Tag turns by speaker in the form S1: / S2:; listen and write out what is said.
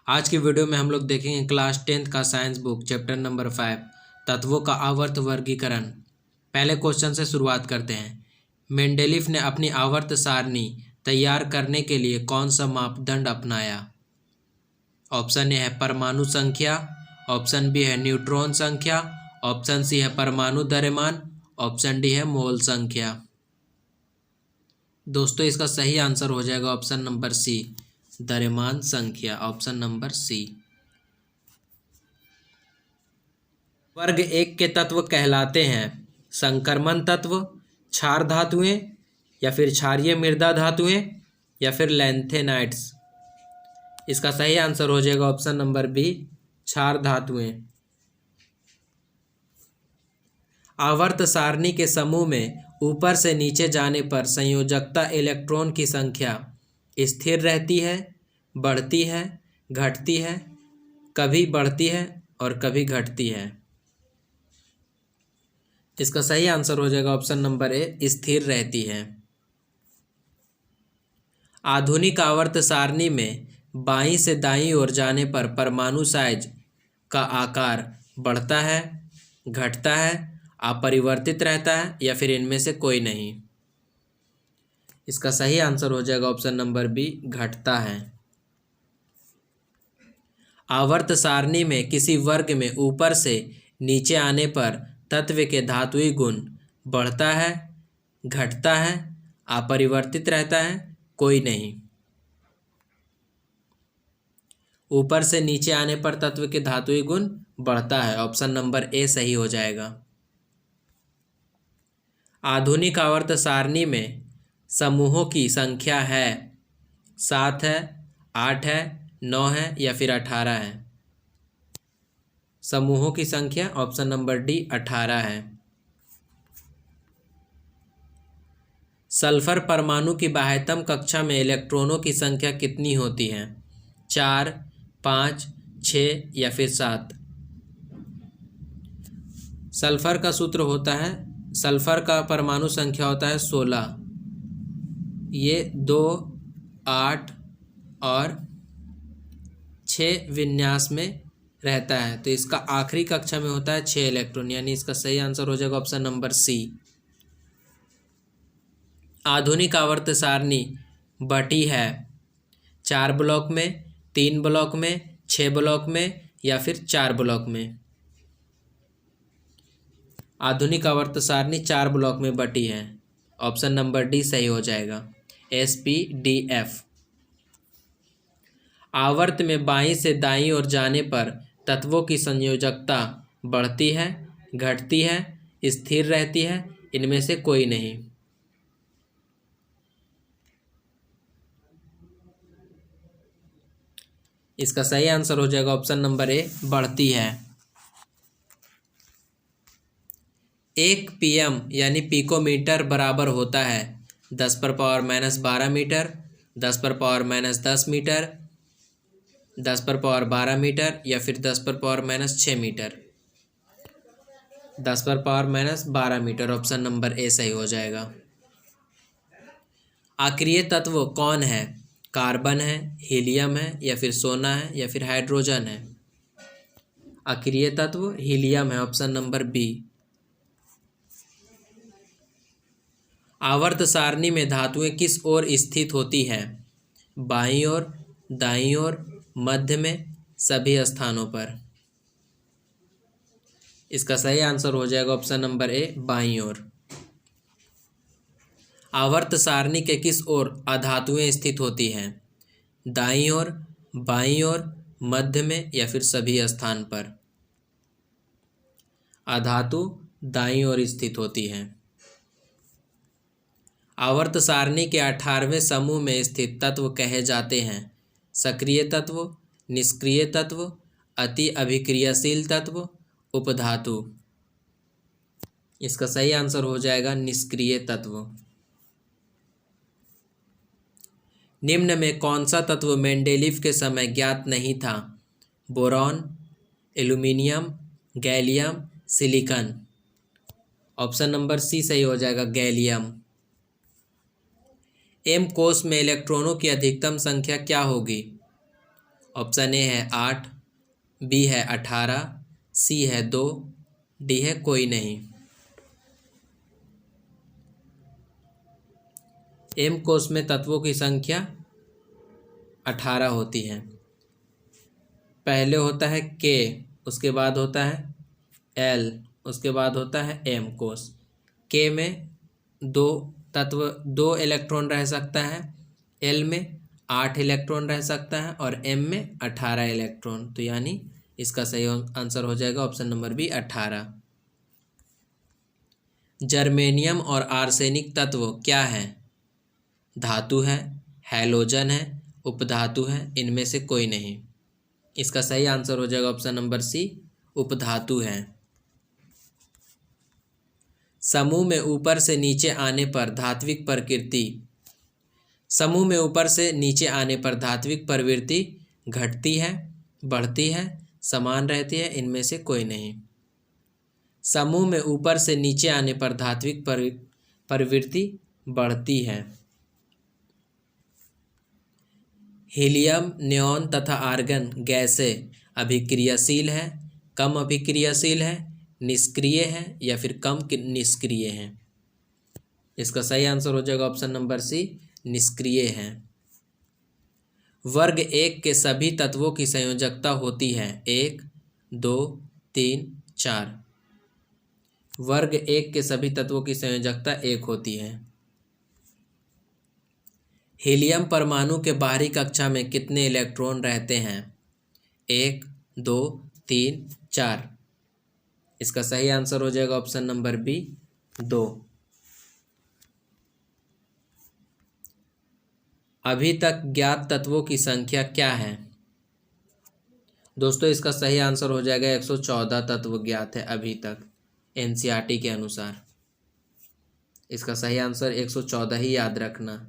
S1: आज की वीडियो में हम लोग देखेंगे क्लास 10th का साइंस बुक चैप्टर नंबर 5 तत्वों का आवर्त वर्गीकरण। पहले क्वेश्चन से शुरुआत करते हैं। मेंडेलीफ ने अपनी आवर्त सारणी तैयार करने के लिए कौन सा मापदंड अपनाया? ऑप्शन ए है परमाणु संख्या, ऑप्शन बी है न्यूट्रॉन संख्या, ऑप्शन सी है परमाणु द्रव्यमान, ऑप्शन डी है मोल संख्या। दोस्तों इसका सही आंसर हो जाएगा ऑप्शन नंबर सी, द्रव्यमान संख्या, ऑप्शन नंबर सी। वर्ग एक के तत्व कहलाते हैं संक्रमण तत्व, क्षार धातुएं, या फिर क्षारीय मृदा धातुएं, या फिर लैंथेनाइड्स। इसका सही आंसर हो जाएगा ऑप्शन नंबर बी, क्षार धातुएं। आवर्त सारणी के समूह में ऊपर से नीचे जाने पर संयोजकता इलेक्ट्रॉन की संख्या स्थिर रहती है, बढ़ती है, घटती है, कभी बढ़ती है और कभी घटती है। इसका सही आंसर हो जाएगा ऑप्शन नंबर ए, स्थिर रहती है। आधुनिक आवर्त सारणी में बाईं से दाईं ओर जाने पर परमाणु साइज का आकार बढ़ता है, घटता है, अपरिवर्तित रहता है, या फिर इनमें से कोई नहीं। इसका सही आंसर हो जाएगा ऑप्शन नंबर बी, घटता है। आवर्त सारणी में किसी वर्ग में ऊपर से नीचे आने पर तत्व के धात्विक गुण बढ़ता है, घटता है, अपरिवर्तित रहता है, कोई नहीं। ऊपर से नीचे आने पर तत्व के धात्विक गुण बढ़ता है, ऑप्शन नंबर ए सही हो जाएगा। आधुनिक आवर्त सारणी में समूहों की संख्या है 7 है, 8 है, 9 है, या फिर 18 है। समूहों की संख्या ऑप्शन नंबर डी 18 है। सल्फर परमाणु की बाह्यतम कक्षा में इलेक्ट्रॉनों की संख्या कितनी होती है? 4, 5, 6 या फिर 7। सल्फर का सूत्र होता है, सल्फर का परमाणु संख्या होता है 16। ये 2, 8 और 6 विन्यास में रहता है, तो इसका आखिरी कक्षा में होता है 6 इलेक्ट्रॉन, यानी इसका सही आंसर हो जाएगा ऑप्शन नंबर सी। आधुनिक आवर्त सारणी बटी है 4 ब्लॉक में, 3 ब्लॉक में, 6 ब्लॉक में, या फिर 4 ब्लॉक में। आधुनिक आवर्त सारणी 4 ब्लॉक में बटी है, ऑप्शन नंबर डी सही हो जाएगा, SPDF। आवर्त में बाईं से दाईं ओर जाने पर तत्वों की संयोजकता बढ़ती है, घटती है, स्थिर रहती है, इनमें से कोई नहीं। इसका सही आंसर हो जाएगा ऑप्शन नंबर ए, बढ़ती है। 1 PM यानी पिकोमीटर बराबर होता है 10⁻⁻12 मीटर, 10⁻⁻10 मीटर, 10⁻12 मीटर, या फिर 10⁻6 metre. 10⁻12 metre, option number A सही हो जाएगा। अक्रिय तत्व कौन है? कार्बन है, हीलियम है, या फिर सोना है, या फिर हाइड्रोजन है। अक्रिय तत्व हीलियम है, ऑप्शन नंबर बी। आवर्त सारणी में धातुएं किस ओर स्थित होती है? बाईं ओर, दाईं ओर, मध्य में, सभी स्थानों पर। इसका सही आंसर हो जाएगा ऑप्शन नंबर ए, बाईं ओर। आवर्त सारणी के किस ओर अधातुएं स्थित होती हैं? दाईं ओर, बाईं ओर, मध्य में, या फिर सभी स्थान पर। अधातु दाईं ओर स्थित होती हैं। आवर्त सारणी के 18वें समूह में स्थित तत्व कहे जाते हैं सक्रिय तत्व, निष्क्रिय तत्व, अति अभिक्रियाशील तत्व, उपधातु। इसका सही आंसर हो जाएगा निष्क्रिय तत्व। निम्न में कौन सा तत्व मेंडेलीव के समय ज्ञात नहीं था? Boron, aluminium, gallium, silicon. Option number C सही हो जाएगा, गैलियम। M कोष में इलेक्ट्रॉनों की अधिकतम संख्या क्या होगी? ऑप्शन ए है 8, बी है 18, सी है 2, डी है कोई नहीं। एम कोश में तत्वों की संख्या 18 होती है। पहले होता है के, उसके बाद होता है एल, उसके बाद होता है एम कोश। के में 2 इलेक्ट्रॉन रह सकता है, एल में 8 इलेक्ट्रॉन रह सकता है और एम में 18 इलेक्ट्रॉन। तो यानी इसका सही आंसर हो जाएगा ऑप्शन नंबर बी 18। जर्मेनियम और आर्सेनिक तत्व क्या है? धातु है, हैलोजन है, उपधातु है, इनमें से कोई नहीं। इसका सही आंसर हो जाएगा ऑप्शन नंबर सी, उपधातु है। समूह में ऊपर से नीचे आने पर धात्विक प्रकृति, समूह में ऊपर से नीचे आने पर धात्विक प्रवृत्ति घटती है, बढ़ती है, समान रहती है, इनमें से कोई नहीं। समूह में ऊपर से नीचे आने पर धात्विक प्रवृत्ति बढ़ती है। हीलियम, नियॉन तथा आर्गन गैसें अभिक्रियाशील है, कम अभिक्रियाशील है, निष्क्रिय है या फिर कम निष्क्रिय है? इसका सही आंसर हो जाएगा ऑप्शन नंबर सी, निष्क्रिय है। वर्ग 1 के सभी तत्वों की संयोजकता होती है 1, 2, 3, 4। वर्ग 1 के सभी तत्वों की संयोजकता 1 होती है। हीलियम परमाणु के बाहरी कक्षा में कितने इलेक्ट्रॉन रहते हैं? 1, 2, 3, 4। इसका सही आंसर हो जाएगा ऑप्शन नंबर बी, 2। अभी तक ज्ञात तत्वों की संख्या क्या है? दोस्तों इसका सही आंसर हो जाएगा 114 तत्व ज्ञात है अभी तक एनसीईआरटी के अनुसार। इसका सही आंसर 114 ही याद रखना।